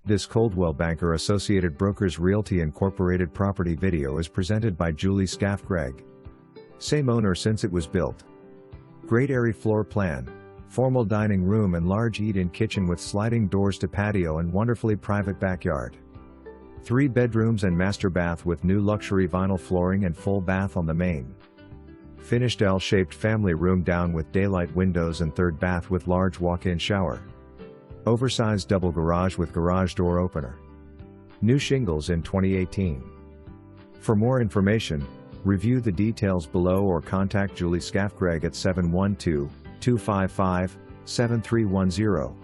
This Coldwell Banker Associated Brokers Realty Incorporated property video is presented by Julie Skaff-Gregg. Same owner since it was built. Great airy floor plan, formal dining room and large eat-in kitchen with sliding doors to patio and wonderfully private backyard. 3 bedrooms and master bath with new luxury vinyl flooring and full bath on the main. Finished L-shaped family room down with daylight windows and 3rd bath with large walk-in shower. Oversized double garage with garage door opener. New shingles in 2018. For more information, review the details below or contact Julie Skaff-Gregg at 712-255-7310.